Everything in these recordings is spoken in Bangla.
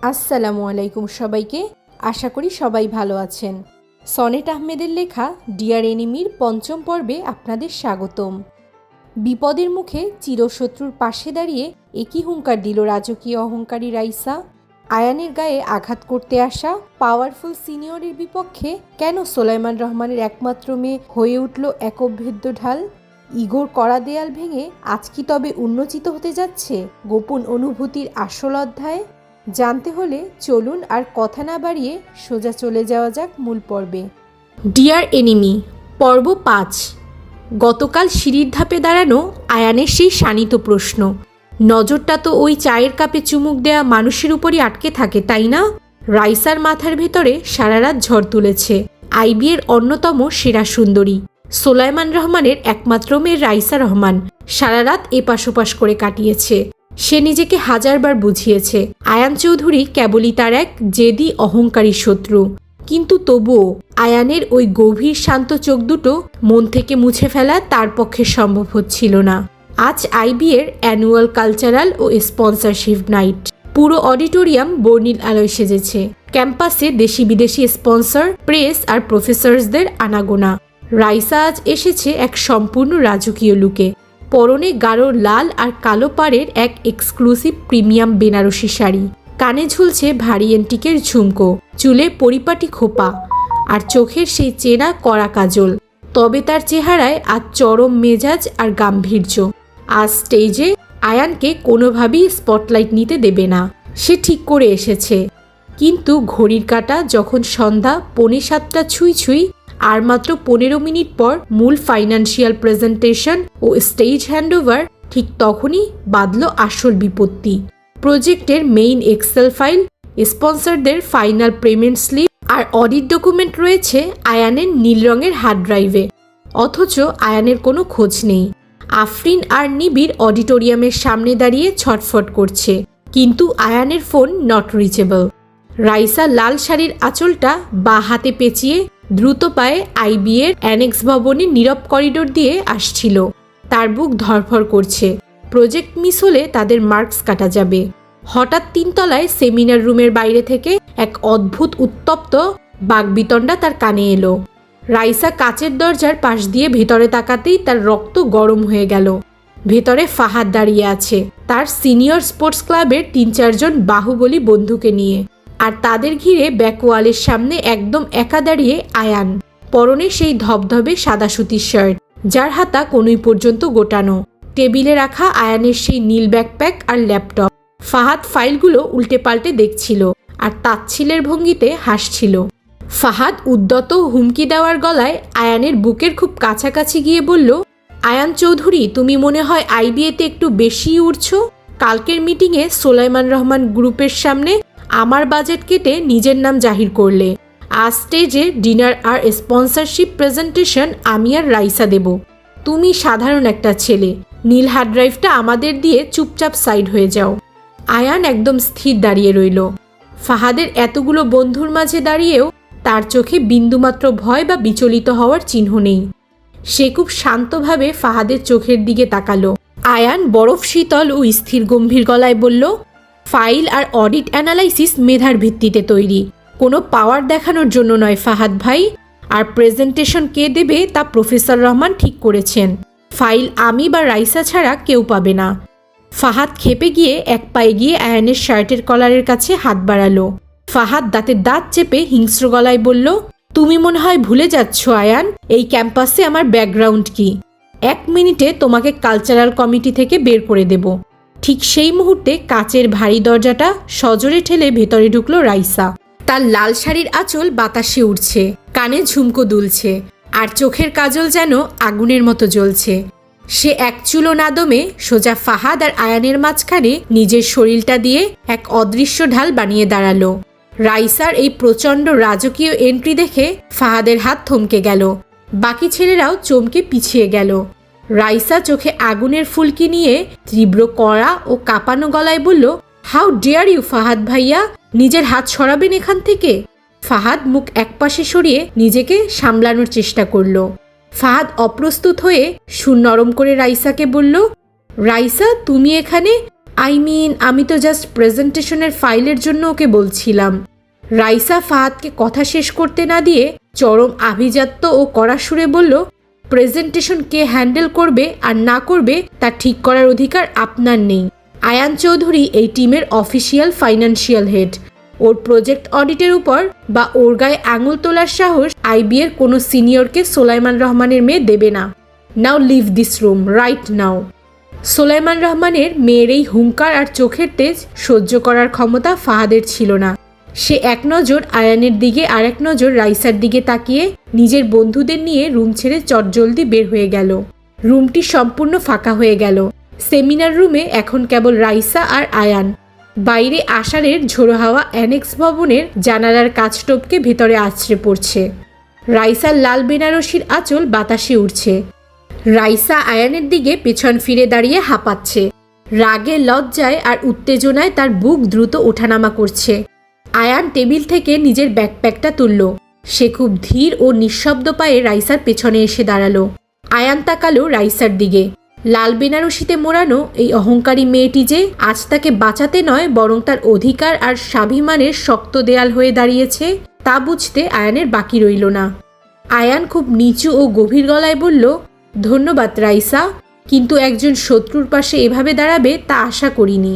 আসসালামু আলাইকুম সবাইকে। আশা করি সবাই ভালো আছেন। সনেট আহমেদের লেখা ডিয়ার এনিমির পঞ্চম পর্বে আপনাদের স্বাগতম। বিপদের মুখে চিরশত্রুর পাশে দাঁড়িয়ে একই হুঙ্কার দিল রাজকীয় অহংকারী রাইসা। আয়ানের গায়ে আঘাত করতে আসা পাওয়ারফুল সিনিয়রের বিপক্ষে কেন সোলাইমান রহমানের একমাত্র মেয়ে হয়ে উঠল এক অভেদ্য ঢাল? ইগোর কড়া দেয়াল ভেঙে আজ কি তবে উন্মোচিত হতে যাচ্ছে গোপন অনুভূতির আসল অধ্যায়? জানতে হলে চলুন আর কথা না বাড়িয়ে সোজা চলে যাওয়া যাক মূল পর্বে। ডিয়ার এনিমি পর্ব 5। গতকাল সিঁড়ির ধাপে দাঁড়ানো আয়ানের সেই শানিত প্রশ্ন। নজরটা তো ওই চায়ের কাপে চুমুক দেয়া মানুষের উপরই আটকে থাকে, তাই না? রাইসার মাথার ভেতরে সারা রাত ঝড় তুলেছে। আইবিএর অন্যতম সেরা সুন্দরী সোলাইমান রহমানের একমাত্র মেয়ে রাইসা রহমান সারা রাত এপাশ ওপাশ করে কাটিয়েছে। সে নিজেকে হাজারবার বুঝিয়েছে আয়ান চৌধুরী কেবলই তার এক জেদি অহংকারী শত্রু, কিন্তু তবুও আয়ানের ওই গভীর শান্ত চোখ দুটো মন থেকে মুছে ফেলা তার পক্ষে সম্ভব হচ্ছিল না। আজ আইবিএর অ্যানুয়াল কালচারাল ও স্পন্সরশিপ নাইট। পুরো অডিটোরিয়াম বর্ণিল আলোয় সেজেছে। ক্যাম্পাসে দেশি বিদেশি স্পন্সর, প্রেস আর প্রফেসরসদের আনাগোনা। রাইসা আজ এসেছে এক সম্পূর্ণ রাজকীয় লুকে। পরনে গাঢ় লাল আর কালো পাড়ের এক এক্সক্লুসিভ প্রিমিয়াম বেনারসি শাড়ি, কানে ঝুলছে ভারী এন্টিকের ঝুমকো, চুলে পরিপাটি খোপা আর চোখের সেই চেনা কড়া কাজল। তবে তার চেহারায় আজ চরম মেজাজ আর গাম্ভীর্য। আজ স্টেজে আয়ানকে কোনোভাবেই স্পটলাইট নিতে দেবে না, সে ঠিক করে এসেছে। কিন্তু ঘড়ির কাঁটা যখন সন্ধ্যা 6:45 ছুঁই ছুঁই আর মাত্র 15 মিনিট পর মূল ফাইন্যান্সিয়াল প্রেজেন্টেশন ও স্টেজ হ্যান্ডওভার, ঠিক তখনই বাঁধল আসল বিপত্তি। প্রজেক্টের মেইন এক্সেল ফাইল, স্পন্সরদের ফাইনাল পেমেন্ট স্লিপ আর অডিট ডকুমেন্ট রয়েছে আয়ানের নীল রঙের হার্ড ড্রাইভে। অথচ আয়ানের কোনো খোঁজ নেই। আফরিন আর নিবিড় অডিটোরিয়ামের সামনে দাঁড়িয়ে ছটফট করছে, কিন্তু আয়ানের ফোন নট রিচেবল। রাইসা লাল শাড়ির আঁচলটা বা হাতে পেঁচিয়ে দ্রুত পায়ে আইবিএর অ্যানেক্স ভবনের নীরব করিডোর দিয়ে আসছিল। তার বুক ধড়ফড় করছে। প্রজেক্ট মিস হলে তাদের মার্কস কাটা যাবে। হঠাৎ 3 তলায় সেমিনার রুমের বাইরে থেকে এক অদ্ভুত উত্তপ্ত বাকবিতণ্ডা তার কানে এলো। রাইসা কাচের দরজার পাশ দিয়ে ভেতরে তাকাতেই তার রক্ত গরম হয়ে গেল। ভেতরে ফাহাদ দাঁড়িয়ে আছে, তার সিনিয়র স্পোর্টস ক্লাবের 3-4 জন বাহুবলী বন্ধুকে নিয়ে। আর তাদের ঘিরে ব্যাকওয়ালের সামনে একদম একা দাঁড়িয়ে আয়ান, পরনে সেই ধবধবে সাদা সুতির শার্ট, যার হাতা কনুই পর্যন্ত গোটানো। টেবিলে রাখা আয়ানের সেই নীল ব্যাকপ্যাক আর ল্যাপটপ। ফাহাদ ফাইলগুলো উল্টে পাল্টে দেখছিল আর তাচ্ছিলের ভঙ্গিতে হাসছিল। ফাহাদ উদ্যত হুমকি দেওয়ার গলায় আয়ানের বুকের খুব কাছাকাছি গিয়ে বলল, আয়ান চৌধুরী, তুমি মনে হয় আইবিএতে একটু বেশিই উঠছো। কালকের মিটিংয়ে সোলাইমান রহমান গ্রুপের সামনে আমার বাজেট কেটে নিজের নাম জাহির করলে। আজ স্টেজে ডিনার আর স্পন্সরশিপ প্রেজেন্টেশন আমি আর রাইসা দেব। তুমি সাধারণ একটা ছেলে, নীল হার্ড ড্রাইভটা আমাদের দিয়ে চুপচাপ সাইড হয়ে যাও। আয়ান একদম স্থির দাঁড়িয়ে রইল। ফাহাদের এতগুলো বন্ধুর মাঝে দাঁড়িয়েও তার চোখে বিন্দুমাত্র ভয় বা বিচলিত হওয়ার চিহ্ন নেই। সে খুব শান্তভাবে ফাহাদের চোখের দিকে তাকালো। আয়ান বরফ শীতল ও স্থির গম্ভীর গলায় বলল, ফাইল আর অডিট অ্যানালাইসিস মেধার ভিত্তিতে তৈরি, কোনো পাওয়ার দেখানোর জন্য নয় ফাহাদ ভাই। আর প্রেজেন্টেশন কে দেবে তা প্রফেসর রহমান ঠিক করেছেন। ফাইল আমি বা রাইসা ছাড়া কেউ পাবে না। ফাহাদ খেপে গিয়ে এক পায়ে গিয়ে আয়ানের শার্টের কলারের কাছে হাত বাড়ালো। ফাহাদ দাঁতের দাঁত চেপে হিংস্র গলায় বলল, তুমি মনে হয় ভুলে যাচ্ছ আয়ান, এই ক্যাম্পাসে আমার ব্যাকগ্রাউন্ড কি। 1 মিনিটে তোমাকে কালচারাল কমিটি থেকে বের করে দেব। ঠিক সেই মুহূর্তে কাচের ভারী দরজাটা সজোরে ঠেলে ভেতরে ঢুকলো রাইসা। তার লাল শাড়ির আঁচল বাতাসে উড়ছে, কানে ঝুমকো দুলছে আর চোখের কাজল যেন আগুনের মতো জ্বলছে। সে এক চুলো না দমে সোজা ফাহাদ আর আয়ানের মাঝখানে নিজের শরীরটা দিয়ে এক অদৃশ্য ঢাল বানিয়ে দাঁড়ালো। রাইসার এই প্রচণ্ড রাজকীয় এন্ট্রি দেখে ফাহাদের হাত থমকে গেল। বাকি ছেলেরাও চমকে পিছিয়ে গেল। রাইসা চোখে আগুনের ফুলকি নিয়ে তীব্র কড়া ও কাঁপানো গলায় বলল, হাউ ডেয়ার ইউ ফাহাদ ভাইয়া, নিজের হাত সরাবেন এখান থেকে। ফাহাদ মুখ একপাশে সরিয়ে নিজেকে সামলানোর চেষ্টা করল। ফাহাদ অপ্রস্তুত হয়ে সুর নরম করে রাইসাকে বলল, রাইসা তুমি এখানে? আমি তো জাস্ট প্রেজেন্টেশনের ফাইলের জন্য ওকে বলছিলাম। রাইসা ফাহাদকে কথা শেষ করতে না দিয়ে চরম আভিজাত্য ও কড়া সুরে বলল, প্রেজেন্টেশন কে হ্যান্ডেল করবে আর না করবে তা ঠিক করার অধিকার আপনার নেই। আয়ান চৌধুরী এই টিমের অফিসিয়াল ফাইন্যান্সিয়াল হেড। ওর প্রজেক্ট অডিটের উপর বা ওর গায়ে আঙুল তোলার সাহস আইবিএর কোনো সিনিয়রকে সোলাইমান রহমানের মেয়ে দেবে না। Now leave this room right now. Solaiman রহমানের মেয়ের এই হুঙ্কার আর চোখের তেজ সহ্য করার ক্ষমতা ফাহাদের ছিল না। সে এক নজর আয়ানের দিকে আর এক নজর রাইসার দিকে তাকিয়ে নিজের বন্ধুদের নিয়ে রুম ছেড়ে চটজলদি বের হয়ে গেল। রুমটি সম্পূর্ণ ফাঁকা হয়ে গেল। সেমিনার রুমে এখন কেবল রাইসা আর আয়ান। বাইরে আষাঢ়ের ঝোড়ো হাওয়া অ্যানেক্স ভবনের জানালার কাচ টপকে ভেতরে আছড়ে পড়ছে। রাইসার লাল বেনারসির আঁচল বাতাসে উড়ছে। রাইসা আয়ানের দিকে পেছন ফিরে দাঁড়িয়ে হাঁপাচ্ছে। রাগে, লজ্জায় আর উত্তেজনায় তার বুক দ্রুত ওঠানামা করছে। আয়ান টেবিল থেকে নিজের ব্যাকপ্যাকটা তুলল। সে খুব ধীর ও নিঃশব্দ পায়ে রাইসার পেছনে এসে দাঁড়ালো। আয়ান তাকালো রাইসার দিকে। লাল বেনারসিতে মোড়ানো এই অহংকারী মেয়েটি যে আজ তাকে বাঁচাতে নয় বরং তার অধিকার আর স্বাভিমানের শক্ত দেয়াল হয়ে দাঁড়িয়েছে তা বুঝতে আয়ানের বাকি রইল না। আয়ান খুব নিচু ও গভীর গলায় বলল, ধন্যবাদ রাইসা, কিন্তু একজন শত্রুর পাশে এভাবে দাঁড়াবে তা আশা করিনি।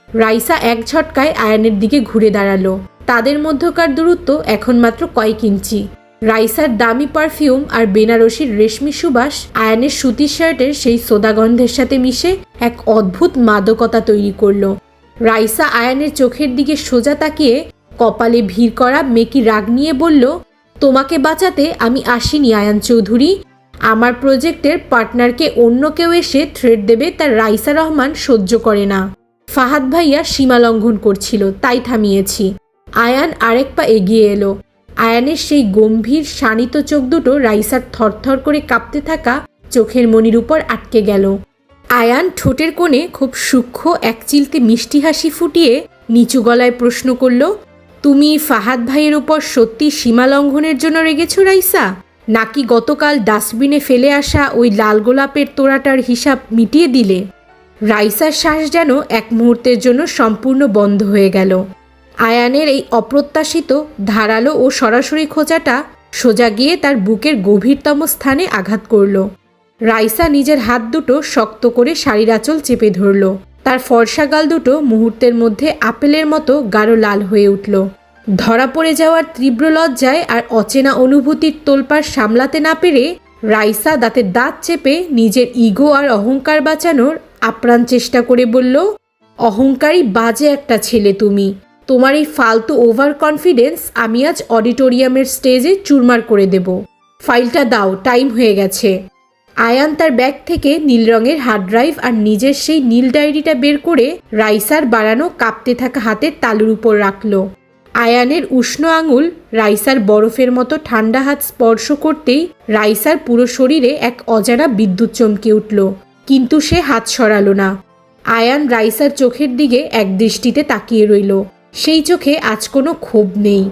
রাইসা এক ঝটকায় আয়ানের দিকে ঘুরে দাঁড়ালো। তাদের মধ্যকার দূরত্ব এখন মাত্র কয়েক ইঞ্চি। রাইসার দামি পারফিউম আর বেনারসির রেশমি সুবাস আয়ানের সুতির শার্টের সেই সোদা গন্ধের সাথে মিশে এক অদ্ভুত মাদকতা তৈরি করলো। রাইসা আয়ানের চোখের দিকে সোজা তাকিয়ে কপালে ভিড় করা মেকি রাগ নিয়ে বলল, তোমাকে বাঁচাতে আমি আসিনি আয়ান চৌধুরী। আমার প্রজেক্টের পার্টনারকে অন্য কেউ এসে থ্রেট দেবে তার রাইসা রহমান সহ্য করে না। ফাহাদ ভাইয়া সীমা লঙ্ঘন করছিল, তাই থামিয়েছি। আয়ান আরেক পা এগিয়ে এলো। আয়ানের সেই গম্ভীর শানিত চোখ দুটো রাইসার থরথর করে কাঁপতে থাকা চোখের মনির উপর আটকে গেল। আয়ান ঠোঁটের কোণে খুব সূক্ষ্ম এক চিলতে মিষ্টি হাসি ফুটিয়ে নিচু গলায় প্রশ্ন করল, তুমি ফাহাদ ভাইয়ের উপর সত্যি সীমা লঙ্ঘনের জন্য রেগেছো রাইসা, নাকি গতকাল ডাস্টবিনে ফেলে আসা ওই লাল গোলাপের তোড়াটার হিসাব মিটিয়ে দিলে? রাইসার শ্বাস যেন এক মুহূর্তের জন্য সম্পূর্ণ বন্ধ হয়ে গেল। আয়ানের এই অপ্রত্যাশিত ধারালো ও সরাসরি খোঁচাটা সোজা গিয়ে তার বুকের গভীরতম স্থানে আঘাত করল। রাইসা নিজের হাত দুটো শক্ত করে শাড়ির আঁচল চেপে ধরল। তার ফর্সা গাল দুটো মুহূর্তের মধ্যে আপেলের মতো গাঢ় লাল হয়ে উঠল। ধরা পড়ে যাওয়ার তীব্র লজ্জায় আর অচেনা অনুভূতির তোলপাড় সামলাতে না পেরে রাইসা দাঁতের দাঁত চেপে নিজের ইগো আর অহংকার বাঁচানোর আপ্রাণ চেষ্টা করে বলল, অহংকারী বাজে একটা ছেলে তুমি। তোমার এই ফালতু ওভার কনফিডেন্স আমি আজ অডিটোরিয়ামের স্টেজে চুরমার করে দেব। ফাইলটা দাও, টাইম হয়ে গেছে। আয়ান তার ব্যাগ থেকে নীল রঙের হার্ড ড্রাইভ আর নিজের সেই নীল ডায়েরিটা বের করে রাইসার বাড়ানো কাঁপতে থাকা হাতের তালুর উপর রাখল। আয়ানের উষ্ণ আঙুল রাইসার বরফের মতো ঠান্ডা হাত স্পর্শ করতেই রাইসার পুরো শরীরে এক অজানা বিদ্যুৎ চমকে উঠল, কিন্তু সে হাত সরালো না। আয়ান রাইসার চোখের দিকে এক দৃষ্টিতে তাকিয়ে রইল। সেই চোখে আজ কোনো ক্ষোভ নেই,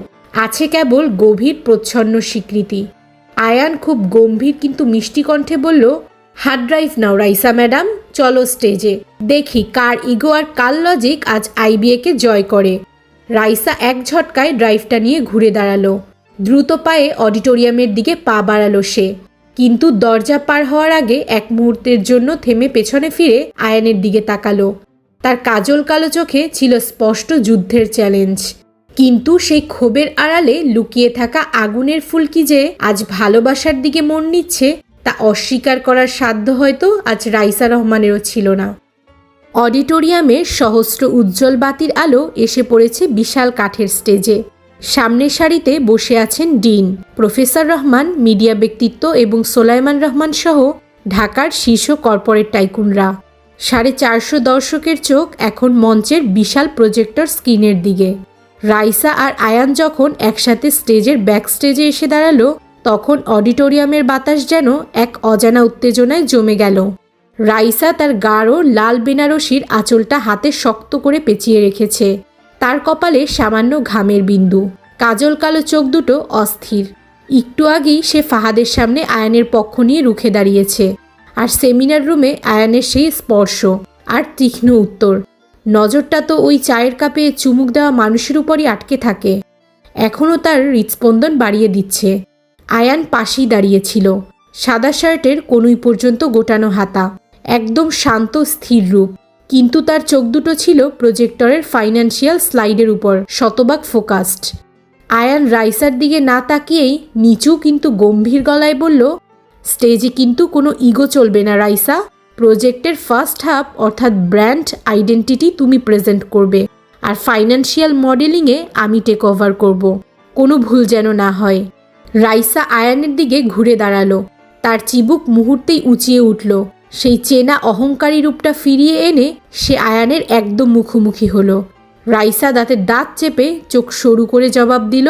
আছে কেবল গভীর প্রচ্ছন্ন স্বীকৃতি। আয়ান খুব গম্ভীর কিন্তু মিষ্টি কণ্ঠে বলল, হার্ড ড্রাইভ নাও রাইসা ম্যাডাম, চলো স্টেজে, দেখি কার ইগো আর কার লজিক আজ আইবিএকে জয় করে। রাইসা এক ঝটকায় ড্রাইভটা নিয়ে ঘুরে দাঁড়ালো। দ্রুত পায়ে অডিটোরিয়ামের দিকে পা বাড়ালো সে, কিন্তু দরজা পার হওয়ার আগে এক মুহূর্তের জন্য থেমে পেছনে ফিরে আয়ানের দিকে তাকালো। তার কাজল কালো চোখে ছিল স্পষ্ট যুদ্ধের চ্যালেঞ্জ, কিন্তু সেই ক্ষোভের আড়ালে লুকিয়ে থাকা আগুনের ফুলকি যে আজ ভালোবাসার দিকে মন নিচ্ছে তা অস্বীকার করার সাধ্য হয়তো আজ রাইসা রহমানেরও ছিল না। অডিটোরিয়ামের সহস্র উজ্জ্বল বাতির আলো এসে পড়েছে বিশাল কাঠের স্টেজে। সামনের সারিতে বসে আছেন ডিন, প্রফেসর রহমান, মিডিয়া ব্যক্তিত্ব এবং সোলাইমান রহমান সহ ঢাকার শীর্ষ কর্পোরেট টাইকুনরা। 450 দর্শকের চোখ এখন মঞ্চের বিশাল প্রজেক্টর স্ক্রিনের দিকে। রাইসা আর আয়ান যখন একসাথে স্টেজের ব্যাক স্টেজে এসে দাঁড়ালো তখন অডিটোরিয়ামের বাতাস যেন এক অজানা উত্তেজনায় জমে গেল। রাইসা তার গাঢ় লাল বেনারসির আঁচলটা হাতে শক্ত করে পেঁচিয়ে রেখেছে। তার কপালে সামান্য ঘামের বিন্দু, কাজল কালো চোখ দুটো অস্থির। একটু আগেই সে ফাহাদের সামনে আয়ানের পক্ষ নিয়ে রুখে দাঁড়িয়েছে, আর সেমিনার রুমে আয়ানের সেই স্পর্শ আর তীক্ষ্ণ উত্তর নজরটা তো ওই চায়ের কাপে চুমুক দেওয়া মানুষের উপরই আটকে থাকে। এখনও তার হৃৎস্পন্দন বাড়িয়ে দিচ্ছে। আয়ান পাশেই দাঁড়িয়েছিল, সাদা শার্টের কনুই পর্যন্ত গোটানো হাতা, একদম শান্ত স্থির রূপ। কিন্তু তার চোখ দুটো ছিল প্রজেক্টরের ফাইন্যান্সিয়াল স্লাইডের উপর শতভাগ ফোকাসড। আয়ান রাইসার দিকে না তাকিয়েই নিচু কিন্তু গম্ভীর গলায় বলল, স্টেজে কিন্তু কোনো ইগো চলবে না রাইসা। প্রজেক্টের ফার্স্ট হাফ অর্থাৎ ব্র্যান্ড আইডেন্টিটি তুমি প্রেজেন্ট করবে, আর ফাইন্যান্সিয়াল মডেলিংয়ে আমি টেক ওভার করব। কোনো ভুল যেন না হয়। রাইসা আয়ানের দিকে ঘুরে দাঁড়ালো। তার চিবুক মুহূর্তেই উঁচিয়ে উঠল। সেই চেনা অহংকারী রূপটা ফিরিয়ে এনে সে আয়ানের একদম মুখোমুখি হলো। রাইসা দাঁতে দাঁত চেপে চোখ সরু করে জবাব দিল,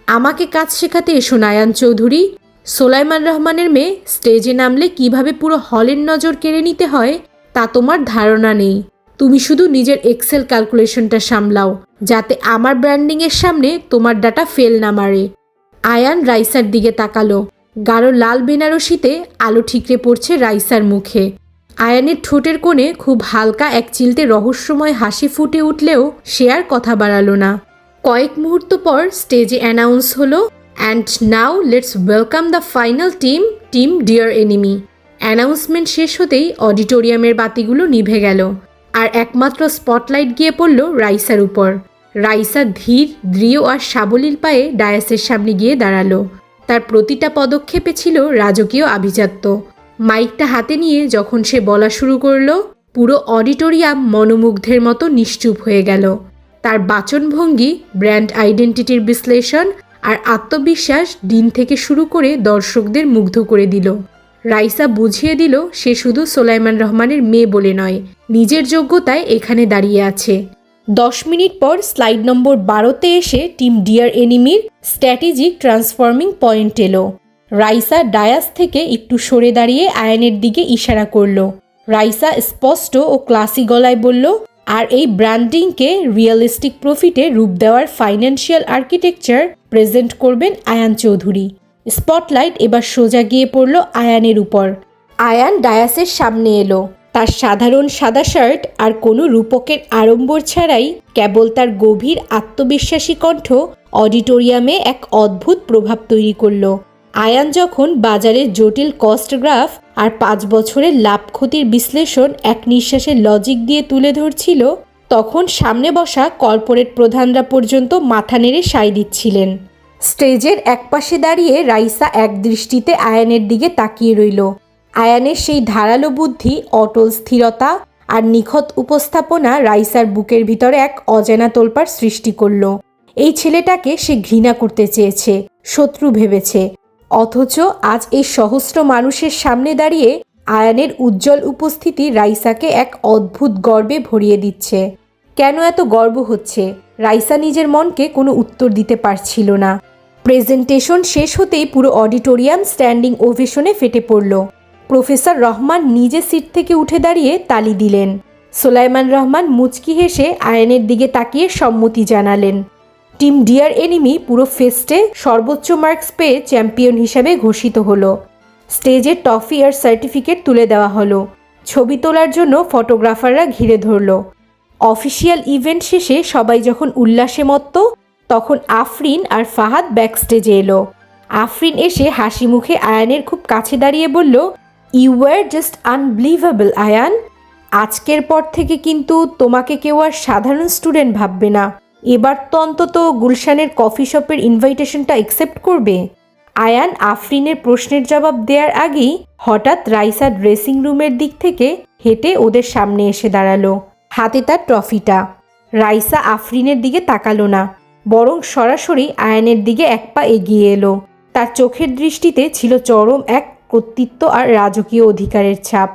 আমাকে কাজ শেখাতে এসো না আয়ান চৌধুরী। সোলাইমান রহমানের মেয়ে স্টেজে নামলে কিভাবে পুরো হলের নজর কেড়ে নিতে হয় তা তোমার ধারণা নেই। তুমি শুধু নিজের এক্সেল ক্যালকুলেশনটা সামলাও, যাতে আমার ব্র্যান্ডিংয়ের সামনে তোমার ডাটা ফেল না মারে। আয়ান রাইসার দিকে তাকালো। গাঢ় লাল বেনারসিতে আলো ঠিকরে পড়ছে রাইসার মুখে। আয়ানের ঠোঁটের কোণে খুব হালকা এক চিলতে রহস্যময় হাসি ফুটে উঠলেও সে আর কথা বাড়ালো না। কয়েক মুহূর্ত পর স্টেজে অ্যানাউন্স হলো, and now let's welcome the final team dear enemy. Announcement শেষ হতেই অডিটোরিয়ামের বাতিগুলো নিভে গেল, আর একমাত্র স্পটলাইট গিয়ে পড়ল রাইসার উপর। রাইসা ধীর, দৃঢ় আর সাবলীল পায়ে ডায়াসের সামনে গিয়ে দাঁড়ালো। তার প্রতিটা পদক্ষেপে ছিল রাজকীয় আভিজাত্য। মাইকটা হাতে নিয়ে যখন সে বলা শুরু করলো, পুরো অডিটোরিয়াম মনোমুগ্ধের মতো নিশ্চুপ হয়ে গেল। তার বাচনভঙ্গি, ব্র্যান্ড আইডেন্টিটির বিশ্লেষণ আর আত্মবিশ্বাস দিন থেকে শুরু করে দর্শকদের মুগ্ধ করে দিল। রাইসা বুঝিয়ে দিল সে শুধু সোলাইমান রহমানের মেয়ে বলে নয়, নিজের যোগ্যতায় এখানে দাঁড়িয়ে আছে। 10 মিনিট পর স্লাইড নম্বর 12তে এসে টিম ডিয়ার এনিমির স্ট্র্যাটেজিক ট্রান্সফর্মিং পয়েন্ট এলো। রাইসা ডায়াস থেকে একটু সরে দাঁড়িয়ে আয়ানের দিকে ইশারা করলো। রাইসা স্পষ্ট ও ক্লাসি গলায় বলল, আর এই ব্র্যান্ডিংকে রিয়েলিস্টিক প্রফিটে রূপ দেওয়ার ফাইন্যান্সিয়াল আর্কিটেকচার প্রেজেন্ট করবেন আয়ান চৌধুরী। স্পটলাইট এবার সোজা গিয়ে পড়ল আয়ানের উপর। আয়ান ডায়াসের সামনে এলো। তার সাধারণ সাদা শার্ট আর কোনো রূপকের আড়ম্বর ছাড়াই কেবল তার গভীর আত্মবিশ্বাসী কণ্ঠ অডিটোরিয়ামে এক অদ্ভুত প্রভাব তৈরি করল। আয়ান যখন বাজারের জটিল কস্ট গ্রাফ আর 5 বছরের লাভ ক্ষতির বিশ্লেষণ এক নিঃশ্বাসে লজিক দিয়ে তুলে ধরছিল, তখন সামনে বসা কর্পোরেট প্রধানরা পর্যন্ত মাথা নেড়ে সায় দিচ্ছিলেন। স্টেজের একপাশে দাঁড়িয়ে রাইসা এক দৃষ্টিতে আয়ানের দিকে তাকিয়ে রইল। আয়ানের সেই ধারালো বুদ্ধি, অটল স্থিরতা আর নিখুঁত উপস্থাপনা রাইসার বুকের ভিতরে এক অজানা তোলপাড় সৃষ্টি করল। এই ছেলেটাকে সে ঘৃণা করতে চেয়েছে, শত্রু ভেবেছে, অথচ আজ এই সহস্র মানুষের সামনে দাঁড়িয়ে আয়ানের উজ্জ্বল উপস্থিতি রাইসাকে এক অদ্ভুত গর্বে ভরিয়ে দিচ্ছে। কেন এত গর্ব হচ্ছে? রাইসা নিজের মনকে কোনো উত্তর দিতে পারছিল না। প্রেজেন্টেশন শেষ হতেই পুরো অডিটোরিয়াম স্ট্যান্ডিং ওভেশনে ফেটে পড়ল। প্রফেসর রহমান নিজে সিট থেকে উঠে দাঁড়িয়ে তালি দিলেন। সোলাইমান রহমান মুচকি হেসে আয়ানের দিকে তাকিয়ে সম্মতি জানালেন। টিম ডিয়ার এনিমি পুরো ফেস্টে সর্বোচ্চ মার্কস পেয়ে চ্যাম্পিয়ন হিসাবে ঘোষিত হলো। স্টেজে ট্রফি আর সার্টিফিকেট তুলে দেওয়া হলো। ছবি তোলার জন্য ফটোগ্রাফাররা ঘিরে ধরল। অফিসিয়াল ইভেন্ট শেষে সবাই যখন উল্লাসে মত্ত, তখন আফরিন আর ফাহাদ ব্যাকস্টেজে এলো। আফরিন এসে হাসি মুখে আয়ানের খুব কাছে দাঁড়িয়ে বলল, you were just unbelievable Ayaan. আজকের পর থেকে কিন্তু তোমাকে কেউ আর সাধারণ স্টুডেন্ট ভাববে না। এবার তো অন্তত গুলশানের কফি শপের ইনভাইটেশনটা অ্যাকসেপ্ট করবে। আয়ান আফরিনের প্রশ্নের জবাব দেওয়ার আগেই হঠাৎ রাইসা ড্রেসিং রুমের দিক থেকে হেঁটে ওদের সামনে এসে দাঁড়ালো, হাতে তার ট্রফিটা। রাইসা আফরিনের দিকে তাকালো না, বরং সরাসরি আয়ানের দিকে এক পা এগিয়ে এলো। তার চোখের দৃষ্টিতে ছিল চরম এক কর্তৃত্ব আর রাজকীয় অধিকারের ছাপ।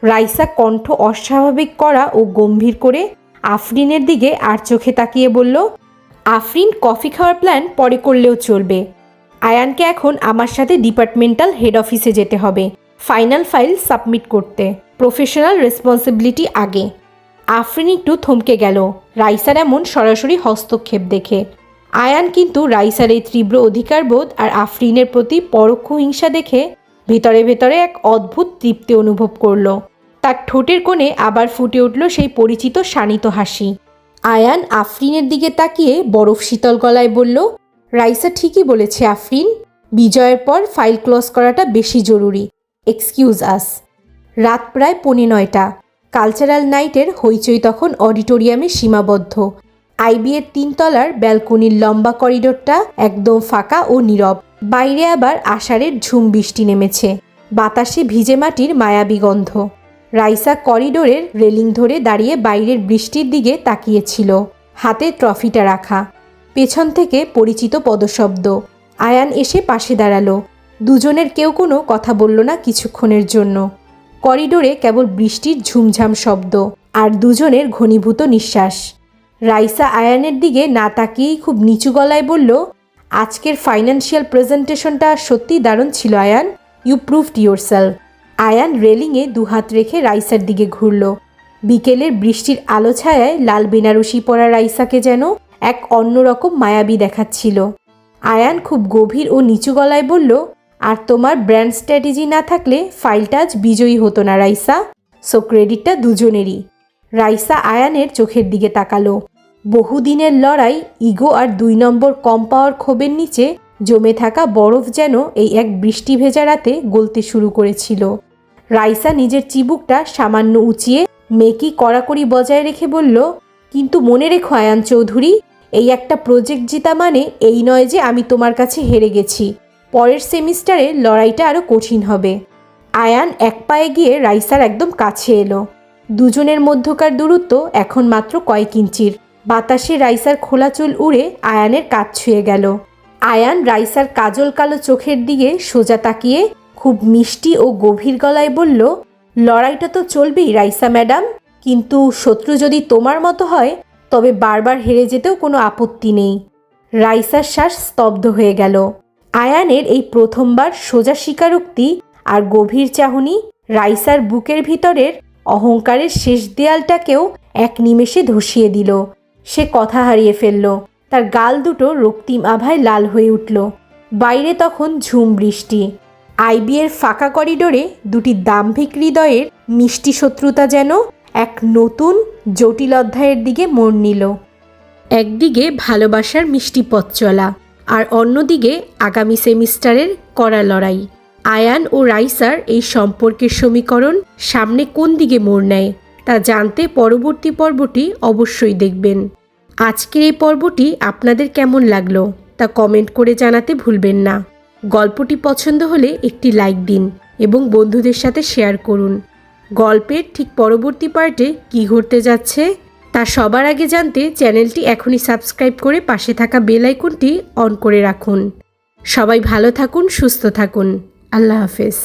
রাইসা কণ্ঠ অস্বাভাবিক করা ও গম্ভীর করে আফরিনের দিকে আর চোখে তাকিয়ে বলল, আফরিন, কফি খাওয়ার প্ল্যান পরে করলেও চলবে। আয়ানকে এখন আমার সাথে ডিপার্টমেন্টাল হেড অফিসে যেতে হবে, ফাইনাল ফাইল সাবমিট করতে। প্রফেশনাল রেসপন্সিবিলিটি আগে। আফরিন একটু থমকে গেল রাইসার এমন সরাসরি হস্তক্ষেপ দেখে। আয়ান কিন্তু রাইসার এই তীব্র অধিকারবোধ আর আফরিনের প্রতি পরোক্ষ হিংসা দেখে ভেতরে ভেতরে এক অদ্ভুত তৃপ্তি অনুভব করল। তার ঠোঁটের কোণে আবার ফুটে উঠল সেই পরিচিত শানিত হাসি। আয়ান আফরিনের দিকে তাকিয়ে বরফ শীতল গলায় বলল, রাইসা ঠিকই বলেছে আফরিন, বিজয়ের পর ফাইল ক্লোজ করাটা বেশি জরুরি। এক্সকিউজ আস। রাত প্রায় 9:15। কালচারাল নাইটের হইচই তখন অডিটোরিয়ামে সীমাবদ্ধ। আইবিএর 3 তলার ব্যালকনির লম্বা করিডোরটা একদম ফাঁকা ও নীরব। বাইরে আবার আষাঢ়ের ঝুম বৃষ্টি নেমেছে, বাতাসে ভিজে মাটির মায়াবী গন্ধ। রাইসা করিডোরের রেলিং ধরে দাঁড়িয়ে বাইরের বৃষ্টির দিকে তাকিয়েছিল, হাতে ট্রফিটা রাখা। পেছন থেকে পরিচিত পদশব্দ। আয়ান এসে পাশে দাঁড়ালো। দুজনের কেউ কোনো কথা বলল না কিছুক্ষণের জন্য। করিডোরে কেবল বৃষ্টির ঝুমঝাম শব্দ আর দুজনের ঘনীভূত নিঃশ্বাস। রাইসা আয়ানের দিকে না তাকিয়েই খুব নিচু গলায় বলল, আজকের ফাইন্যান্সিয়াল প্রেজেন্টেশনটা সত্যি দারুণ ছিল Ayaan. You proved yourself. Ayaan রেলিংয়ে দুহাত রেখে রাইসার দিকে ঘুরল। বিকেলের বৃষ্টির আলো ছায়ায় লাল বেনারসি পরা রাইসাকে যেন এক অন্যরকম মায়াবী দেখাচ্ছিল। আয়ান খুব গভীর ও নিচু গলায় বলল, আর তোমার ব্র্যান্ড স্ট্র্যাটেজি না থাকলে ফাইলটা আজ বিজয়ী হতো না রাইসা। সো ক্রেডিটটা দুজনেরই। রাইসা আয়ানের চোখের দিকে তাকালো। বহুদিনের লড়াই, ইগো আর 2 নম্বর কম পাওয়ার ক্ষোভের নিচে জমে থাকা বরফ যেন এই এক বৃষ্টি ভেজা রাতে গলতে শুরু করেছিল। রাইসা নিজের চিবুকটা সামান্য উঁচিয়ে মেকি কড়াকড়ি বজায় রেখে বলল, কিন্তু মনে রেখো আয়ান চৌধুরী, এই একটা প্রজেক্ট জিতা মানে এই নয় যে আমি তোমার কাছে হেরে গেছি। পরের সেমিস্টারে লড়াইটা আরও কঠিন হবে। আয়ান এক পায়ে গিয়ে রাইসার একদম কাছে এলো। দুজনের মধ্যকার দূরত্ব এখন মাত্র কয়েক ইঞ্চির। বাতাসে রাইসার খোলা চুল উড়ে আয়ানের কাঁধ ছুঁয়ে গেল। আয়ান রাইসার কাজল কালো চোখের দিকে সোজা তাকিয়ে খুব মিষ্টি ও গভীর গলায় বলল, লড়াইটা তো চলবেই রাইসা ম্যাডাম, কিন্তু শত্রু যদি তোমার মতো হয় তবে বারবার হেরে যেতেও কোনো আপত্তি নেই। রাইসার শ্বাস স্তব্ধ হয়ে গেল। আয়ানের এই প্রথমবার সোজা স্বীকারোক্তি আর গভীর চাহনি রাইসার বুকের ভিতরের অহংকারের শেষ দেয়ালটাকেও এক নিমেষে ধসিয়ে দিল। সে কথা হারিয়ে ফেলল। তার গাল দুটো রক্তিম আভায় লাল হয়ে উঠল। বাইরে তখন ঝুম বৃষ্টি। আইবিএর ফাঁকা করিডোরে দুটি দাম্ভিক হৃদয়ের মিষ্টি শত্রুতা যেন এক নতুন জটিল অধ্যায়ের দিকে মোড় নিল। একদিকে ভালোবাসার মিষ্টি পথ চলা, আর অন্যদিকে আগামী সেমিস্টারের কড়া লড়াই। আয়ান ও রাইসার এই সম্পর্কের সমীকরণ সামনে কোন দিকে মোড় নেয় তা জানতে পরবর্তী পর্বটি অবশ্যই দেখবেন। আজকের এই পর্বটি আপনাদের কেমন লাগলো তা কমেন্ট করে জানাতে ভুলবেন না। গল্পটি পছন্দ হলে একটি লাইক দিন এবং বন্ধুদের সাথে শেয়ার করুন। গল্পের ঠিক পরবর্তী পার্টে কী ঘটতে যাচ্ছে তা সবার আগে জানতে চ্যানেলটি এখনই সাবস্ক্রাইব করে পাশে থাকা বেল আইকনটি অন করে রাখুন। সবাই ভালো থাকুন, সুস্থ থাকুন। আল্লাহ হাফেজ।